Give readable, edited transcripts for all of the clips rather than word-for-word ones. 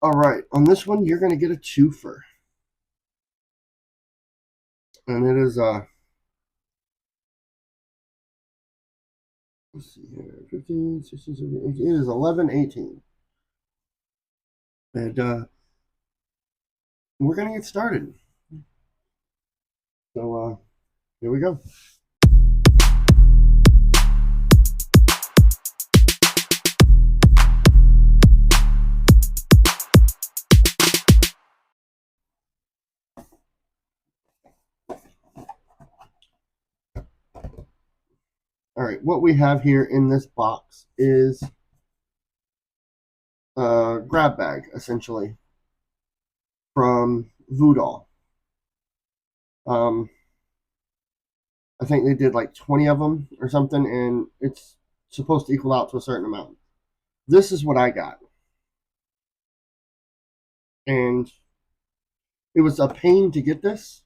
All right, on this one, you're going to get a twofer. And it is, let's see here, 15, 16, 17, 18. It is 11/18. And we're going to get started. So, here we go. All right, what we have here in this box is a grab bag, essentially, from Voodoll. Um, I think they did like 20 of them or something, and it's supposed to equal out to a certain amount. This is what I got. And it was a pain to get this.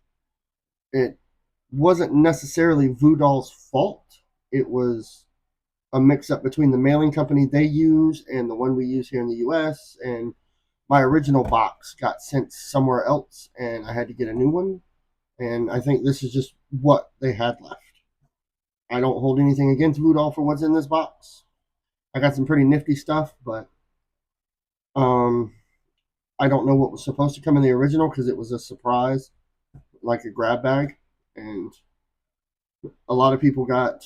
It wasn't necessarily Voodoll's fault. It was a mix up between the mailing company they use and the one we use here in the US. And my original box got sent somewhere else, and I had to get a new one. And I think this is just what they had left. I don't hold anything against Voodoll for what's in this box. I got some pretty nifty stuff, but um, I don't know what was supposed to come in the original because it was a surprise, like a grab bag, and a lot of people got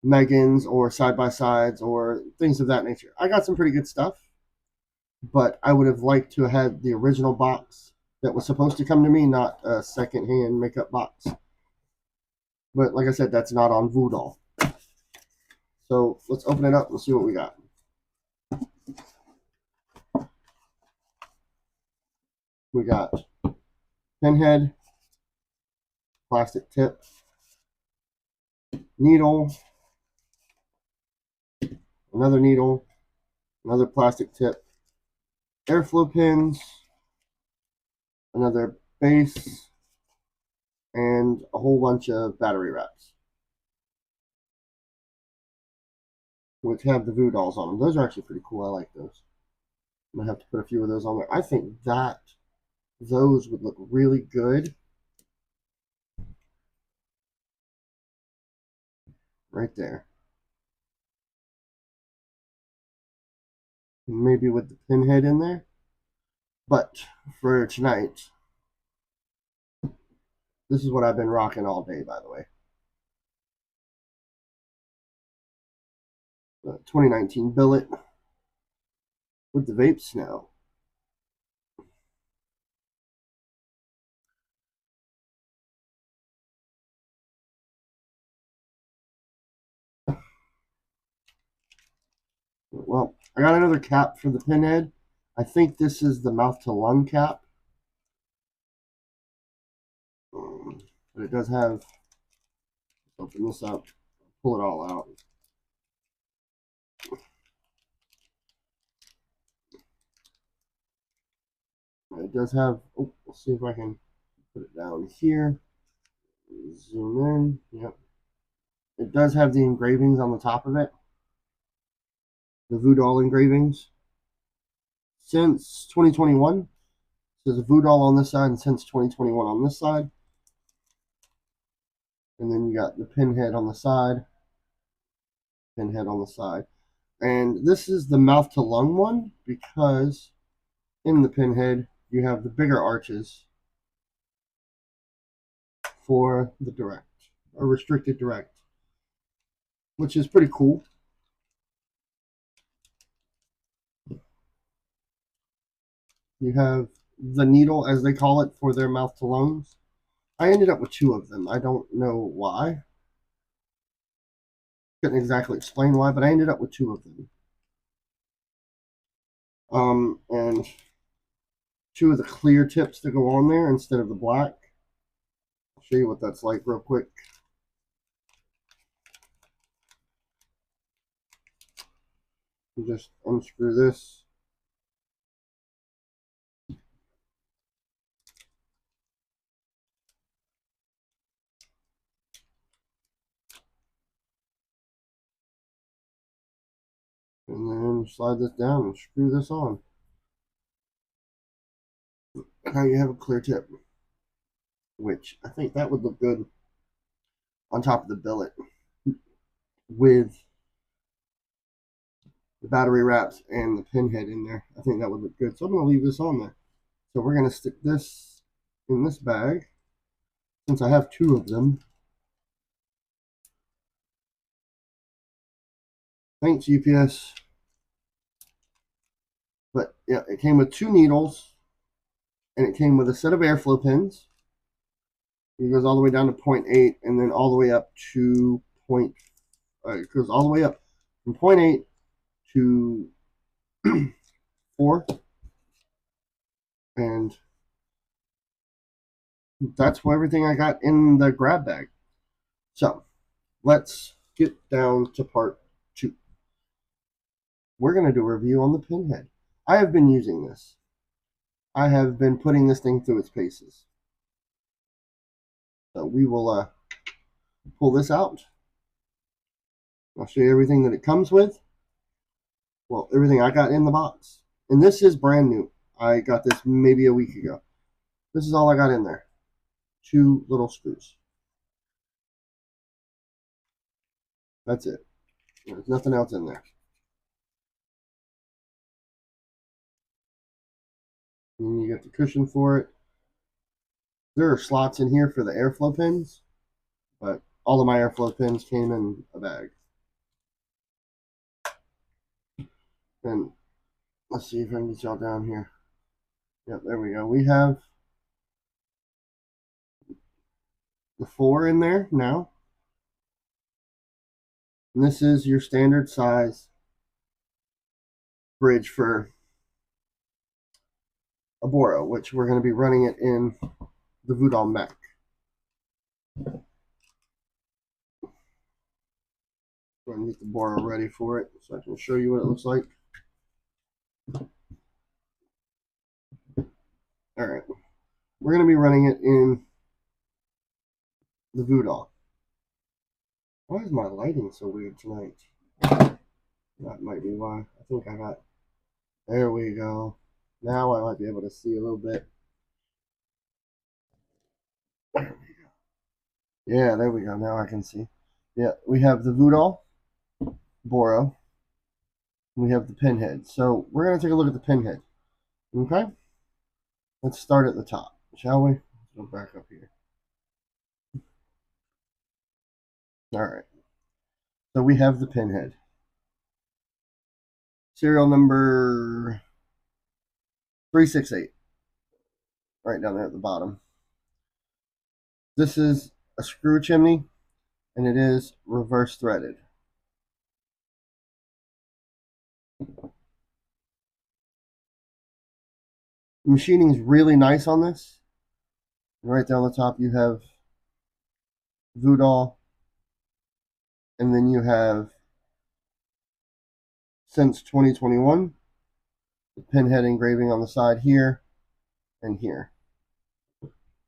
Megans or side by sides or things of that nature. I got some pretty good stuff, but I would have liked to have had the original box that was supposed to come to me, not a secondhand makeup box. But like I said, that's not on Voodoll. So let's open it up and see what we got. We got pinhead, plastic tip, needle, another needle, another plastic tip, airflow pins, another base, and a whole bunch of battery wraps, which have the Voodolls on them. Those are actually pretty cool. I like those. I'm gonna have to put a few of those on there. I think that those would look really good right there. Maybe with the pinhead in there. But for tonight, this is what I've been rocking all day, by the way. 2019 billet with the vape snow. Well, I got another cap for the pinhead. I think this is the mouth to lung cap. But it does have, open this up, pull it all out. It does have, oh, let's see if I can put it down here. Zoom in. Yep. It does have the engravings on the top of it, the Voodoll engravings. Since 2021, there's a Voodoll on this side, and since 2021 on this side. And then you got the pinhead on the side, pinhead on the side. And this is the mouth to lung one because in the pinhead you have the bigger arches for the direct, or restricted direct, which is pretty cool. You have the needle, as they call it, for their mouth to lungs. I ended up with two of them. I don't know why. Couldn't exactly explain why, but I ended up with two of them. And two of the clear tips to go on there instead of the black. I'll show you what that's like real quick. You just unscrew this. And then slide this down and screw this on. Now you have a clear tip, which I think that would look good on top of the billet with the battery wraps and the pinhead in there. I think that would look good. So I'm going to leave this on there. So we're going to stick this in this bag since I have two of them. Thanks, UPS. But yeah, it came with two needles and it came with a set of airflow pins. It goes all the way down to 0.8 and then all the way up to point. It goes all the way up from 0.8 to 4, and that's everything I got in the grab bag. So let's get down to part 2. We're going to do a review on the pinhead. I have been using this. I have been putting this thing through its paces. So we will pull this out. I'll show you everything that it comes with. Well, everything I got in the box. And this is brand new. I got this maybe a week ago. This is all I got in there. 2 little screws. That's it. There's nothing else in there. And you get the cushion for it. There are slots in here for the airflow pins, but all of my airflow pins came in a bag. And let's see if I can get y'all down here. Yep, there we go. We have the 4 in there now. And this is your standard size bridge for a Boro, which we're going to be running it in the Voodoll mech. Go ahead and get the Boro ready for it so I can show you what it looks like. Alright, we're going to be running it in the Voodoll. Why is my lighting so weird tonight? That might be why. I think I got... There we go. Now I might be able to see a little bit. Yeah, there we go. Now I can see. Yeah, we have the Voodoll, Boro. We have the pinhead. So we're going to take a look at the pinhead. Okay? Let's start at the top, shall we? Let's go back up here. Alright. So we have the pinhead. Serial number 368. Right down there at the bottom. This is a screw chimney, and it is reverse threaded. The machining is really nice on this. Right down the top you have Voodoll, and then you have since 2021 the pinhead engraving on the side here and here.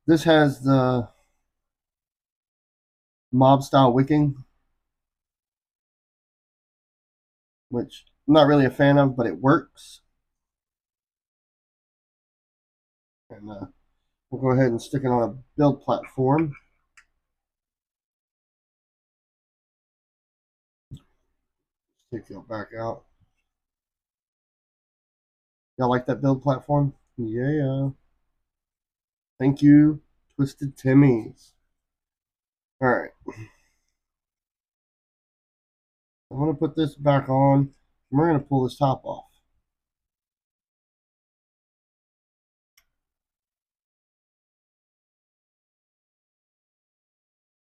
This has the mob style wicking, which I'm not really a fan of, but it works. And we'll go ahead and stick it on a build platform. Let's take it back out. Y'all like that build platform? Yeah. Thank you, Twisted Timmy's. Alright. I'm going to put this back on, and we're going to pull this top off.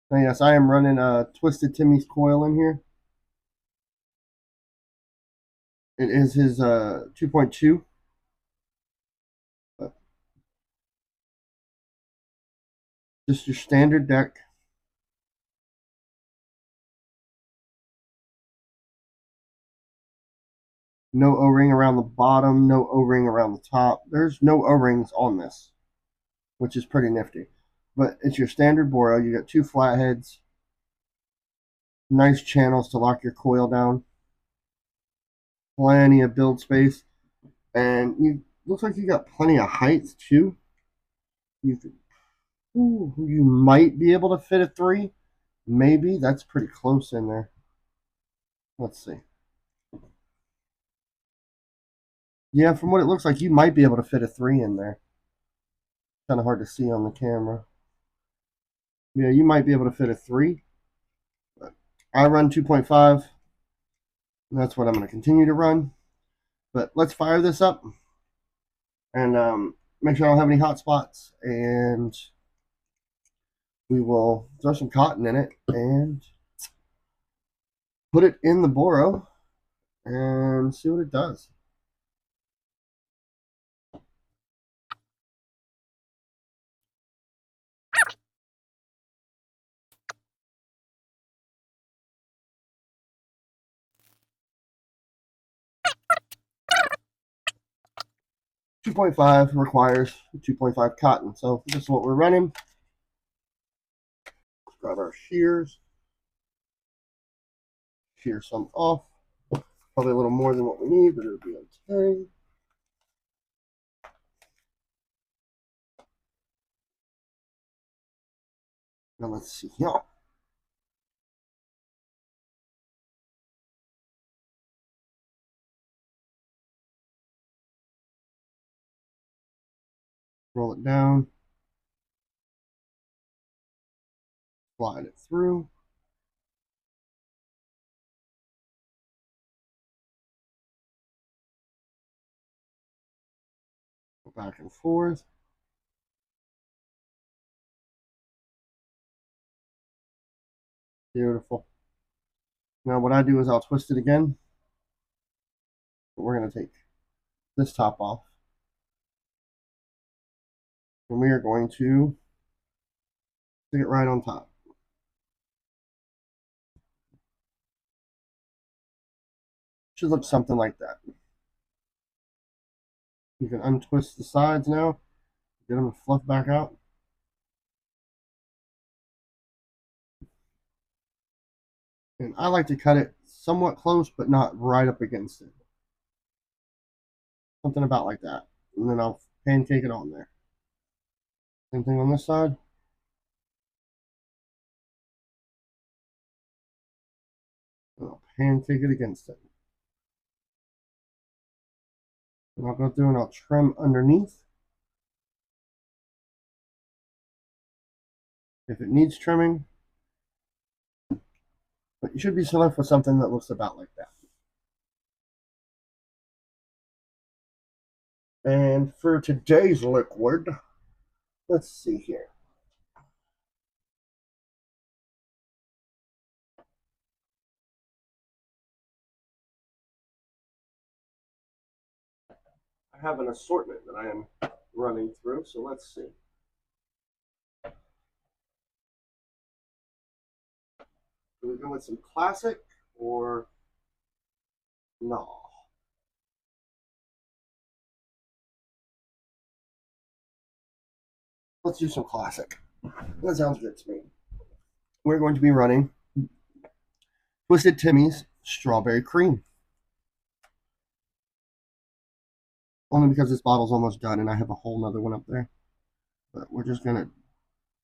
Now, yes, I am running a Twisted Timmy's coil in here. It is his 2.2. Just your standard deck. No O-ring around the bottom, no O-ring around the top. There's no O-rings on this, which is pretty nifty. But it's your standard Boro. You got 2 flatheads. Nice channels to lock your coil down. Plenty of build space. And you looks like you got plenty of height too. You might be able to fit a 3. Maybe. That's pretty close in there. Let's see. Yeah, from what it looks like, you might be able to fit a 3 in there. Kind of hard to see on the camera. Yeah, you might be able to fit a 3. But I run 2.5. And that's what I'm going to continue to run. But let's fire this up and make sure I don't have any hot spots. And we will throw some cotton in it and put it in the boro and see what it does. Two 2.5 requires 2.5 cotton. So this is what we're running. Let's grab our shears. Shear some off. Probably a little more than what we need, but it'll be okay. Now let's see here. Roll it down. Slide it through. Go back and forth. Beautiful. Now what I do is I'll twist it again. We're going to take this top off. And we are going to stick it right on top. Should look something like that. You can untwist the sides now. Get them to fluff back out. And I like to cut it somewhat close, but not right up against it. Something about like that. And then I'll pancake it on there. Same thing on this side. And I'll pancake it against it. And I'll go through and I'll trim underneath. If it needs trimming. But you should be left with something that looks about like that. And for today's liquid, let's see here. I have an assortment that I am running through, so let's see. Do we go with some classic or no? Let's do some classic. That sounds good to me. We're going to be running Twisted Timmy's Strawberry Cream. Only because this bottle's almost done and I have a whole nother one up there. But we're just going to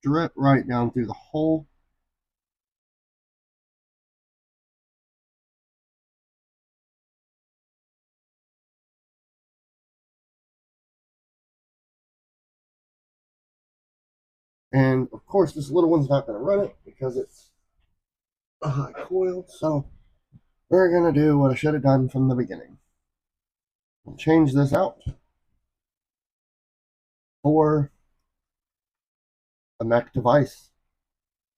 drip right down through the whole. And of course, this little one's not going to run it because it's a high coil. So we're going to do what I should have done from the beginning. We'll change this out for a Mac device.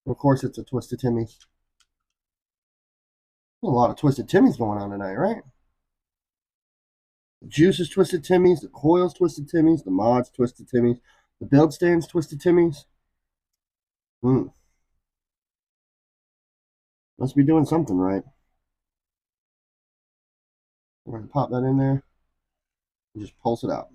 Of course, it's a Twisted Timmy's. A lot of Twisted Timmy's going on tonight, right? The juice is Twisted Timmy's, the coils Twisted Timmy's, the mods Twisted Timmy's, the build stands Twisted Timmy's. Must be doing something right. We're going to pop that in there and just pulse it out.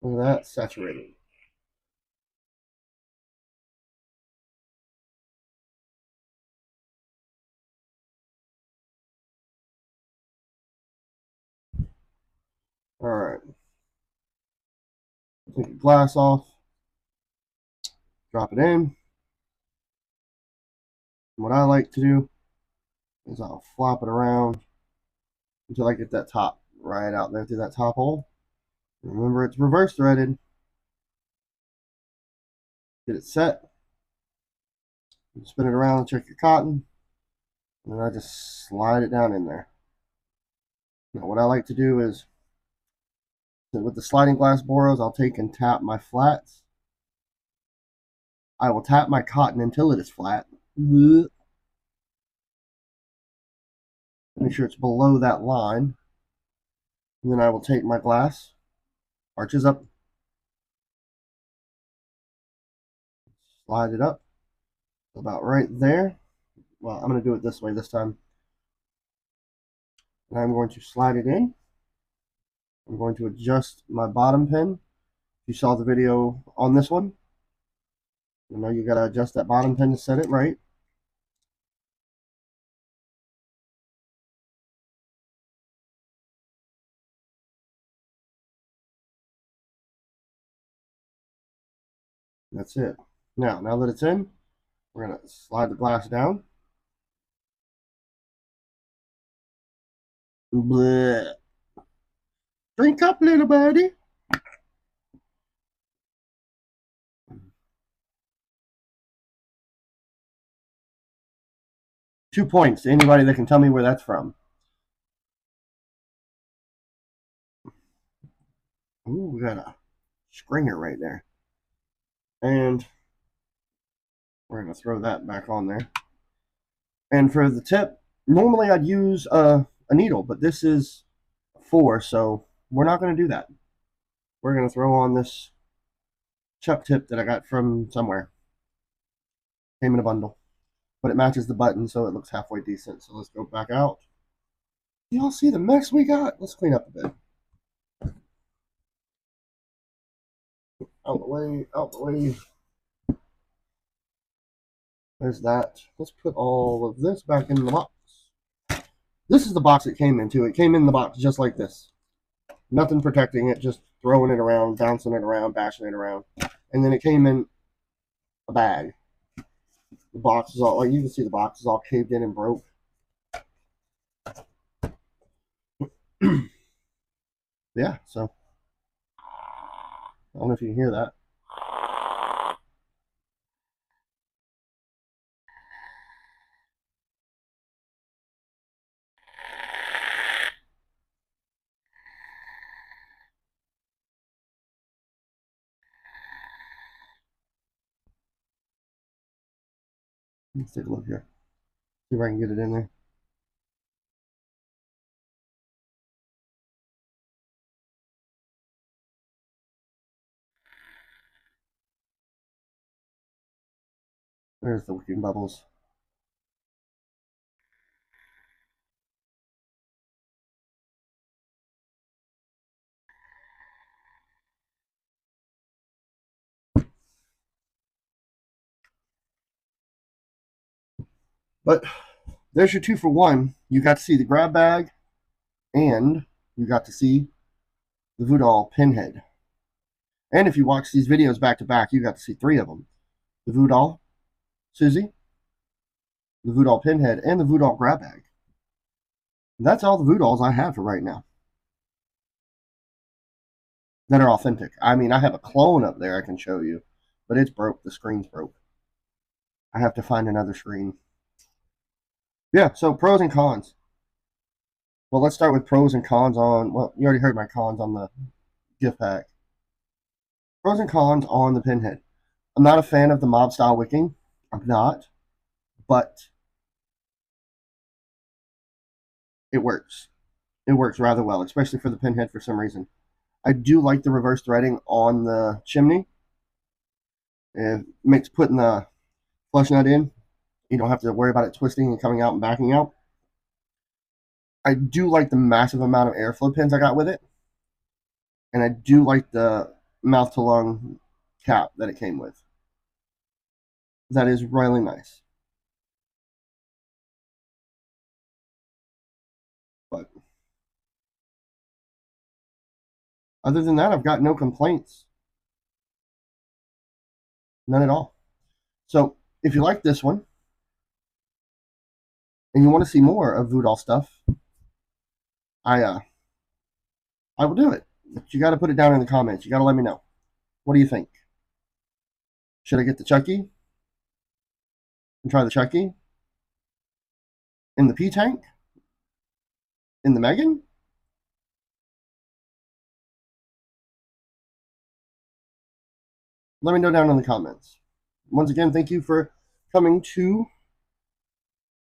Look at that, saturated. All right. Take the glass off. Drop it in. What I like to do is I'll flop it around until I get that top right out there through that top hole. Remember, it's reverse threaded. Get it set. Spin it around and check your cotton. And then I just slide it down in there. Now, what I like to do is, with the sliding glass boros, I'll take and tap my flats. I will tap my cotton until it is flat. Make sure it's below that line. And then I will take my glass, arches up, slide it up, about right there. Well, I'm going to do it this way this time. And I'm going to slide it in. I'm going to adjust my bottom pin. If you saw the video on this one, you know you got to adjust that bottom pin to set it right. That's it. Now that it's in, we're going to slide the glass down. Blech. Drink up, little buddy. Two points to anybody that can tell me where that's from. Ooh, we got a stringer right there. And we're going to throw that back on there. And for the tip, normally I'd use a needle, but this is 4, so we're not going to do that. We're going to throw on this chuck tip that I got from somewhere. Came in a bundle. But it matches the button, so it looks halfway decent. So let's go back out. Y'all see the mess we got? Let's clean up a bit. Out the way, out the way. There's that. Let's put all of this back in the box. This is the box it came into. It came in the box just like this. Nothing protecting it, just throwing it around, bouncing it around, bashing it around. And then it came in a bag. The box is all, like you can see the box is all caved in and broke. Yeah, so I don't know if you can hear that. Let's take a look here. See if I can get it in there. There's the wicking bubbles. But there's your 2 for 1. You got to see the grab bag, and you got to see the Voodoll pinhead. And if you watch these videos back to back, you got to see 3 of them. The Voodoll Susie, the Voodoll pinhead, and the Voodoll grab bag. And that's all the Voodolls I have for right now that are authentic. I mean, I have a clone up there I can show you, but it's broke. The screen's broke. I have to find another screen. Yeah, so pros and cons. Well, let's start with pros and cons on, well, you already heard my cons on the gift pack. Pros and cons on the pinhead. I'm not a fan of the mob style wicking. I'm not. But it works. It works rather well, especially for the pinhead for some reason. I do like the reverse threading on the chimney. It makes putting the flush nut in. You don't have to worry about it twisting and coming out and backing out. I do like the massive amount of airflow pins I got with it. And I do like the mouth to lung cap that it came with. That is really nice. But other than that, I've got no complaints. None at all. So if you like this one and you want to see more of Voodoll stuff, I I will do it. But you got to put it down in the comments. You got to let me know. What do you think? Should I get the Chucky and try the Chucky in the P tank in the Megan? Let me know down in the comments. Once again, thank you for coming to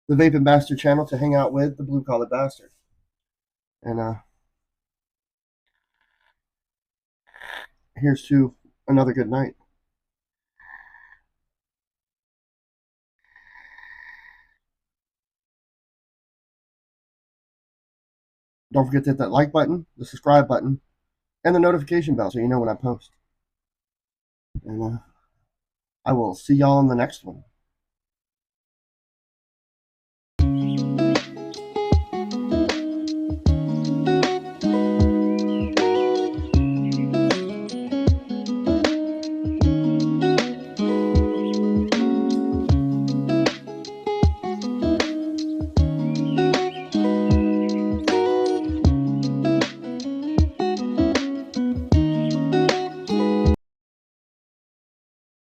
the Vape'n Bastard channel to hang out with the Blue Collar Bastard. And here's to another good night. Don't forget to hit that like button, the subscribe button, and the notification bell so you know when I post. And I will see y'all in the next one.